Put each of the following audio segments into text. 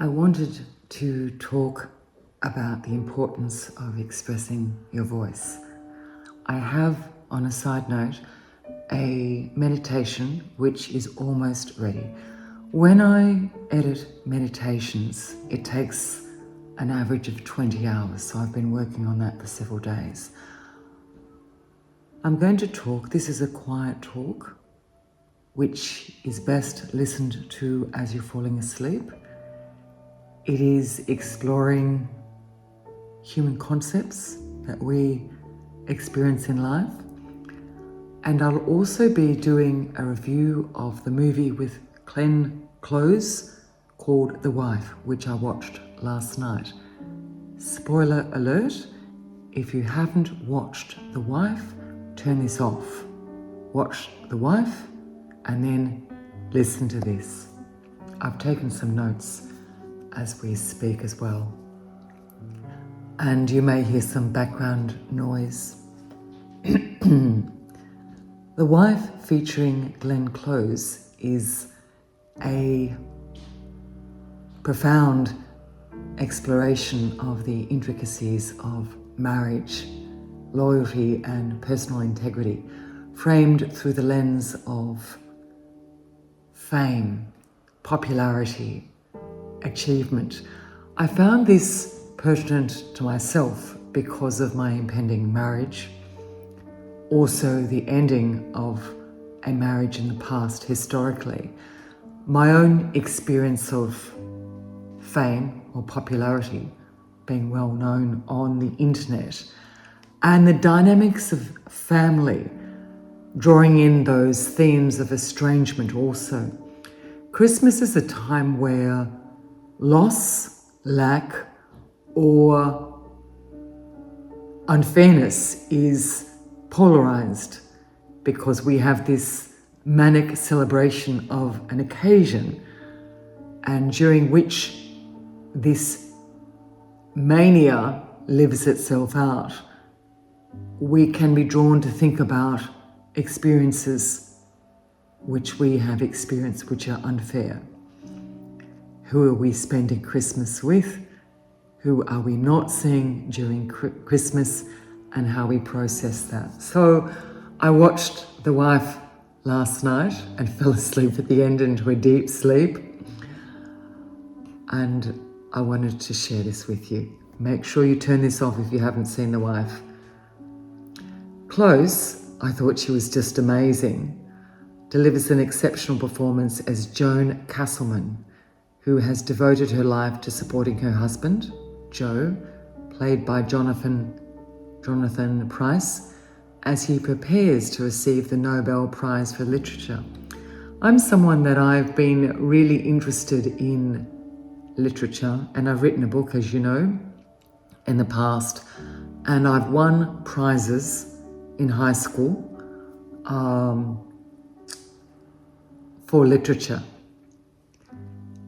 I wanted to talk about the importance of expressing your voice. I have, on a side note, a meditation which is almost ready. When I edit meditations, it takes an average of 20 hours, so I've been working on that for several days. I'm going to talk, this is a quiet talk, which is best listened to as you're falling asleep. It is exploring human concepts that we experience in life. And I'll also be doing a review of the movie with Glenn Close called The Wife, which I watched last night. Spoiler alert, if you haven't watched The Wife, turn this off. Watch The Wife and then listen to this. I've taken some notes as we speak as well. And you may hear some background noise. The Wife, featuring Glenn Close, is a profound exploration of the intricacies of marriage, loyalty, and personal integrity, framed through the lens of fame, popularity, achievement. I found this pertinent to myself because of my impending marriage, also the ending of a marriage in the past historically, my own experience of fame or popularity, being well known on the internet, and the dynamics of family, drawing in those themes of estrangement also. Christmas is a time where loss, lack, or unfairness is polarized because we have this manic celebration of an occasion, and during which this mania lives itself out, we can be drawn to think about experiences which we have experienced which are unfair. Who are we spending Christmas with? Who are we not seeing during Christmas, and how we process that? So I watched The Wife last night and fell asleep at the end into a deep sleep. And I wanted to share this with you. Make sure you turn this off if you haven't seen The Wife. Close, I thought she was just amazing. Delivers an exceptional performance as Joan Castleman, who has devoted her life to supporting her husband, Joe, played by Jonathan Pryce, as he prepares to receive the Nobel Prize for Literature. I'm someone that I've been really interested in literature, and I've written a book, as you know, in the past, and I've won prizes in high school for literature.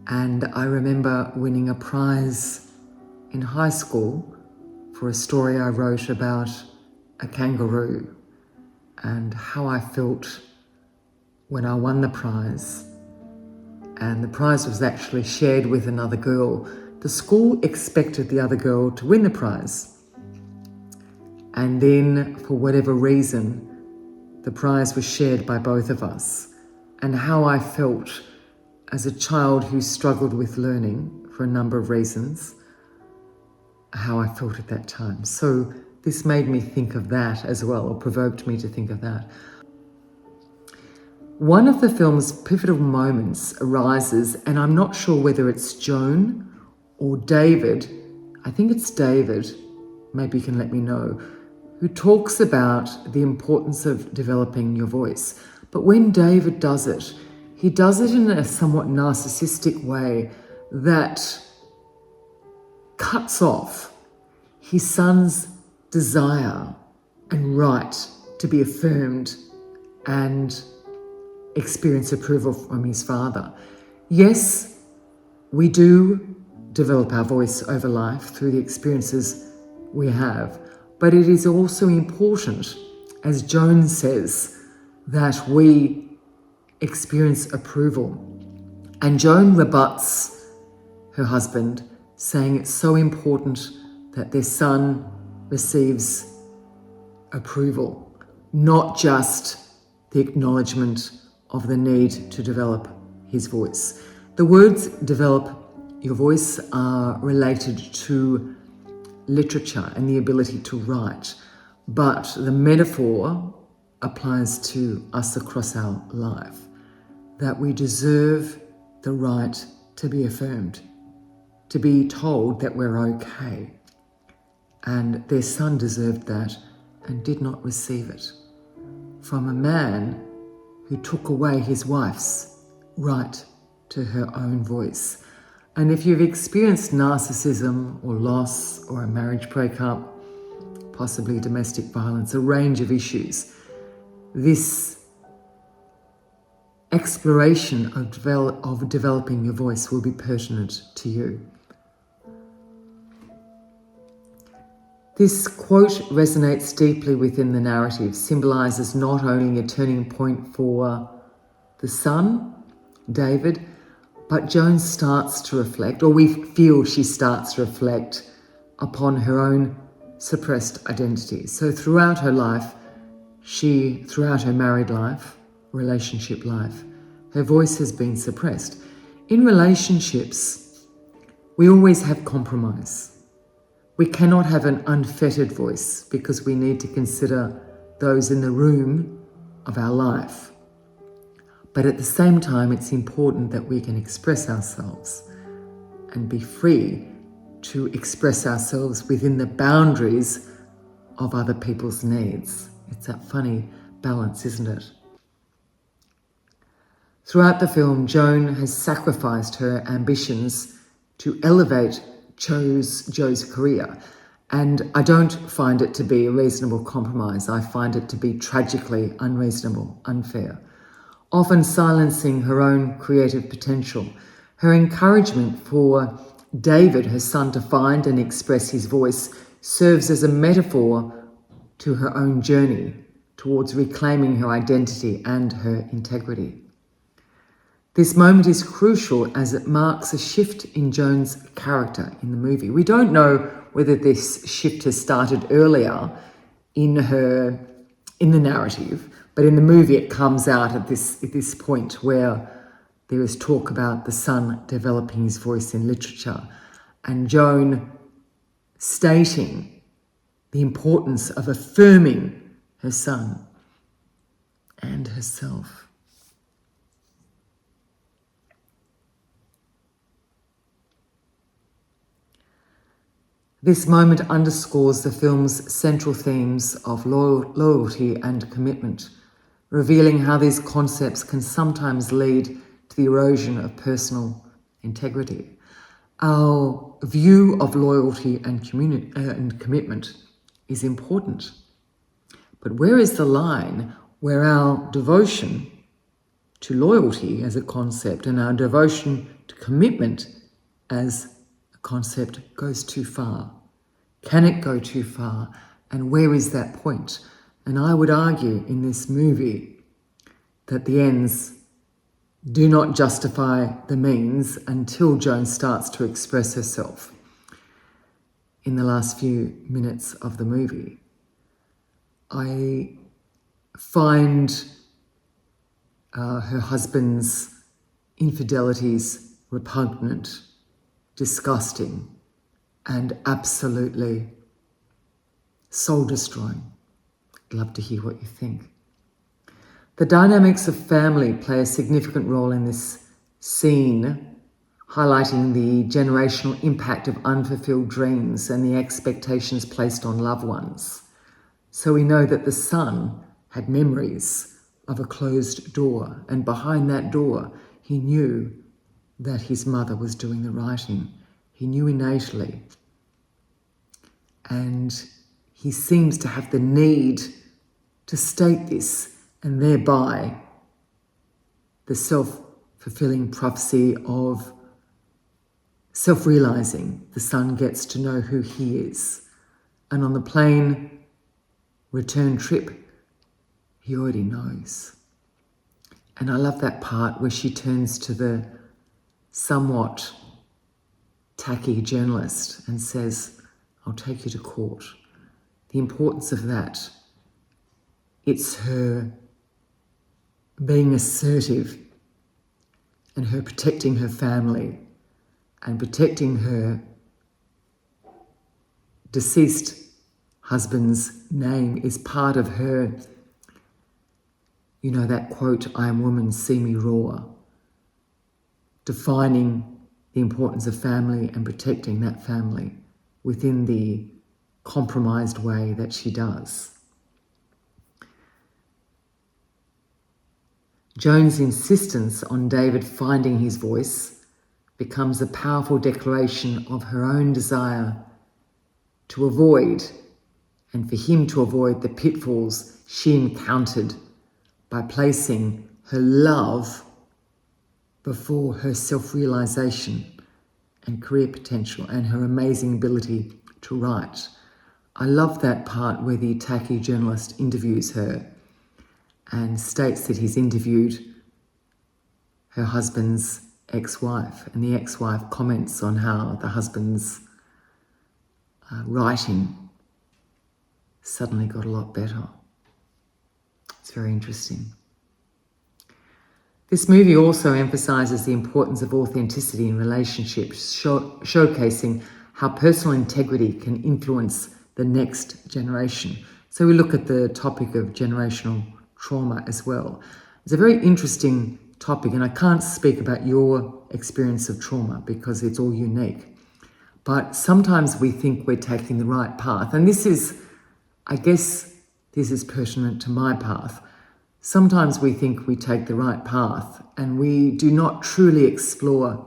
And I remember winning a prize in high school for a story I wrote about a kangaroo and how I felt when I won the prize. And the prize was actually shared with another girl. The school expected the other girl to win the prize. And then, for whatever reason, the prize was shared by both of us. And how I felt as a child who struggled with learning for a number of reasons, how I felt at that time. So this made me think of that as well, or provoked me to think of that. One of the film's pivotal moments arises, and I'm not sure whether it's Joan or David, I think it's David, maybe you can let me know, who talks about the importance of developing your voice. But when David does it, he does it in a somewhat narcissistic way that cuts off his son's desire and right to be affirmed and experience approval from his father. Yes, we do develop our voice over life through the experiences we have, but it is also important, as Joan says, that we experience approval. And Joan rebuts her husband, saying it's so important that their son receives approval, not just the acknowledgement of the need to develop his voice. The words develop your voice are related to literature and the ability to write, but the metaphor applies to us across our life, that we deserve the right to be affirmed, to be told that we're okay. And their son deserved that and did not receive it from a man who took away his wife's right to her own voice. And if you've experienced narcissism or loss or a marriage breakup, possibly domestic violence, a range of issues, this exploration of developing your voice will be pertinent to you. This quote resonates deeply within the narrative, symbolises not only a turning point for the son, David, but Joan starts to reflect, or we feel she starts to reflect, upon her own suppressed identity. So throughout her life, throughout her married life, relationship life, her voice has been suppressed. In relationships, we always have compromise. We cannot have an unfettered voice because we need to consider those in the room of our life. But at the same time, it's important that we can express ourselves and be free to express ourselves within the boundaries of other people's needs. It's that funny balance, isn't it? Throughout the film, Joan has sacrificed her ambitions to elevate Joe's career. And I don't find it to be a reasonable compromise. I find it to be tragically unreasonable, unfair, often silencing her own creative potential. Her encouragement for David, her son, to find and express his voice serves as a metaphor to her own journey towards reclaiming her identity and her integrity. This moment is crucial as it marks a shift in Joan's character in the movie. We don't know whether this shift has started earlier in the narrative, but in the movie it comes out at this point where there is talk about the son developing his voice in literature and Joan stating the importance of affirming her son and herself. This moment underscores the film's central themes of loyalty and commitment, revealing how these concepts can sometimes lead to the erosion of personal integrity. Our view of loyalty and commitment is important. But where is the line where our devotion to loyalty as a concept and our devotion to commitment as a concept goes too far? Can it go too far? And where is that point? And I would argue in this movie that the ends do not justify the means until Joan starts to express herself in the last few minutes of the movie. I find her husband's infidelities repugnant, disgusting, and absolutely soul-destroying. I'd love to hear what you think. The dynamics of family play a significant role in this scene, highlighting the generational impact of unfulfilled dreams and the expectations placed on loved ones. So we know that the son had memories of a closed door, and behind that door, he knew that his mother was doing the writing. He knew innately. And he seems to have the need to state this, and thereby the self-fulfilling prophecy of self-realizing. The son gets to know who he is. And on the plane return trip, he already knows. And I love that part where she turns to the somewhat tacky journalist and says, I'll take you to court. The importance of that. It's her being assertive and her protecting her family and protecting her deceased husband's name is part of her, that quote, I am woman, see me roar, defining the importance of family and protecting that family within the compromised way that she does. Joan's insistence on David finding his voice becomes a powerful declaration of her own desire to avoid, and for him to avoid, the pitfalls she encountered by placing her love before her self-realisation and career potential and her amazing ability to write. I love that part where the tacky journalist interviews her and states that he's interviewed her husband's ex-wife, and the ex-wife comments on how the husband's writing suddenly got a lot better. It's very interesting. This movie also emphasises the importance of authenticity in relationships, showcasing how personal integrity can influence the next generation. So we look at the topic of generational trauma as well. It's a very interesting topic, and I can't speak about your experience of trauma because it's all unique. But sometimes we think we're taking the right path, and this is pertinent to my path. Sometimes we think we take the right path and we do not truly explore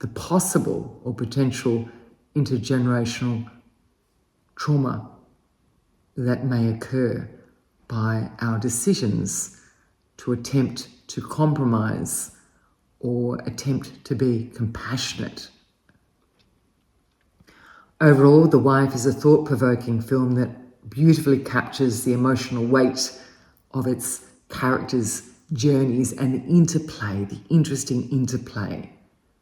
the possible or potential intergenerational trauma that may occur by our decisions to attempt to compromise or attempt to be compassionate. Overall, The Wife is a thought-provoking film that beautifully captures the emotional weight of its characters' journeys and the interesting interplay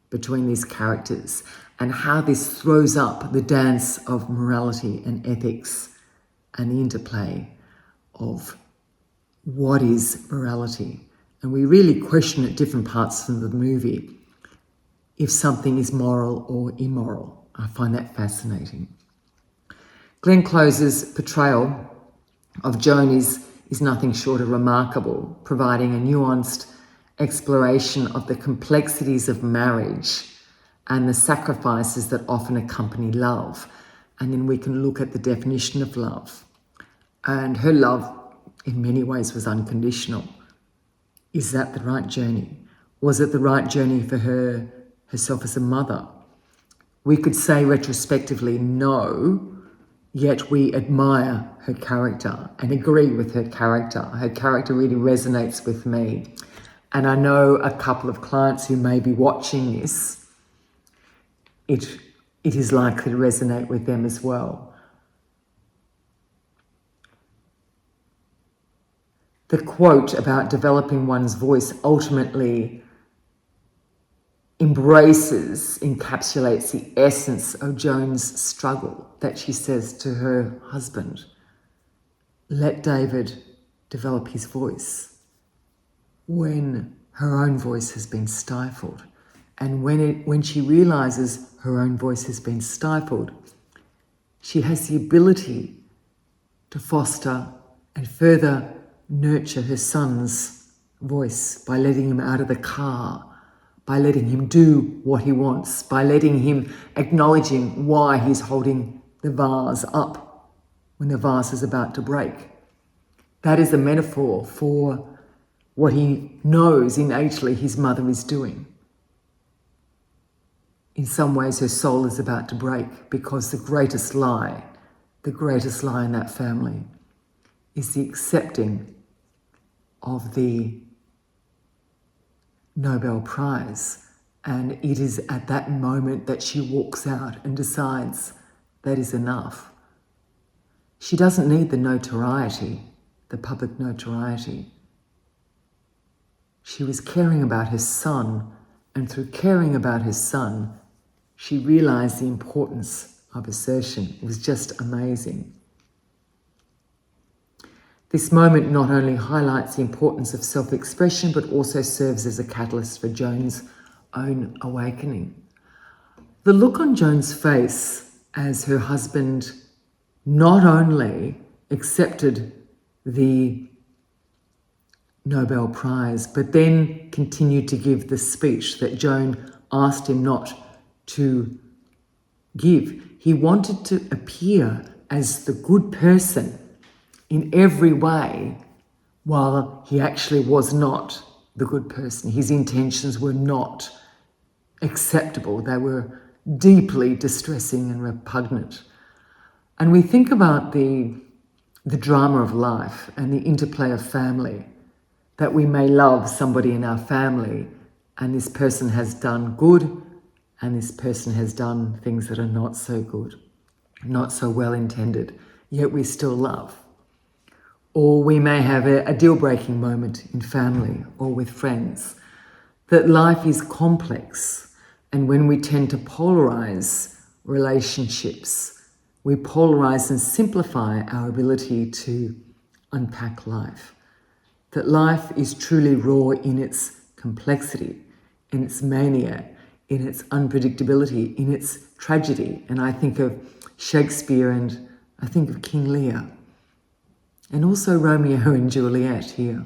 between these characters, and how this throws up the dance of morality and ethics and the interplay of what is morality. And we really question at different parts of the movie if something is moral or immoral. I find that fascinating. Glenn Close's portrayal of Joan is nothing short of remarkable, providing a nuanced exploration of the complexities of marriage and the sacrifices that often accompany love. And then we can look at the definition of love. And her love, in many ways, was unconditional. Is that the right journey? Was it the right journey for herself as a mother? We could say retrospectively, no, yet we admire her character and agree with her character. Her character really resonates with me. And I know a couple of clients who may be watching this, it is likely to resonate with them as well. The quote about developing one's voice ultimately encapsulates the essence of Joan's struggle that she says to her husband. Let David develop his voice when her own voice has been stifled. And when she realises her own voice has been stifled, she has the ability to foster and further nurture her son's voice by letting him out of the car, by letting him do what he wants, by letting him acknowledging why he's holding the vase up when the vase is about to break. That is a metaphor for what he knows innately his mother is doing. In some ways, her soul is about to break because the greatest lie in that family is the accepting of the Nobel Prize. And it is at that moment that she walks out and decides that is enough. She doesn't need the notoriety, the public notoriety. She was caring about her son, and through caring about her son, she realised the importance of assertion. It was just amazing. This moment not only highlights the importance of self-expression, but also serves as a catalyst for Joan's own awakening. The look on Joan's face as her husband not only accepted the Nobel Prize, but then continued to give the speech that Joan asked him not to give. He wanted to appear as the good person in every way, while he actually was not the good person. His intentions were not acceptable. They were deeply distressing and repugnant. And we think about the drama of life and the interplay of family, that we may love somebody in our family and this person has done good and this person has done things that are not so good, not so well intended, yet we still love. Or we may have a deal-breaking moment in family or with friends. That life is complex, and when we tend to polarize relationships, we polarize and simplify our ability to unpack life. That life is truly raw in its complexity, in its mania, in its unpredictability, in its tragedy. And I think of Shakespeare and I think of King Lear, and also Romeo and Juliet here.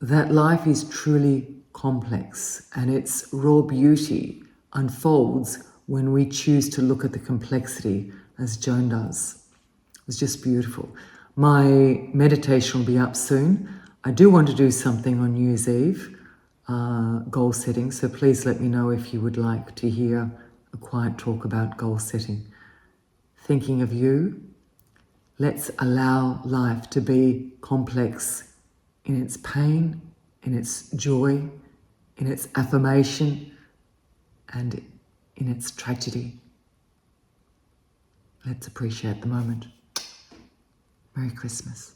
That life is truly complex, and its raw beauty unfolds when we choose to look at the complexity as Joan does. It was just beautiful. My meditation will be up soon. I do want to do something on New Year's Eve, goal setting, so please let me know if you would like to hear a quiet talk about goal setting. Thinking of you, let's allow life to be complex in its pain, in its joy, in its affirmation, and in its tragedy. Let's appreciate the moment. Merry Christmas.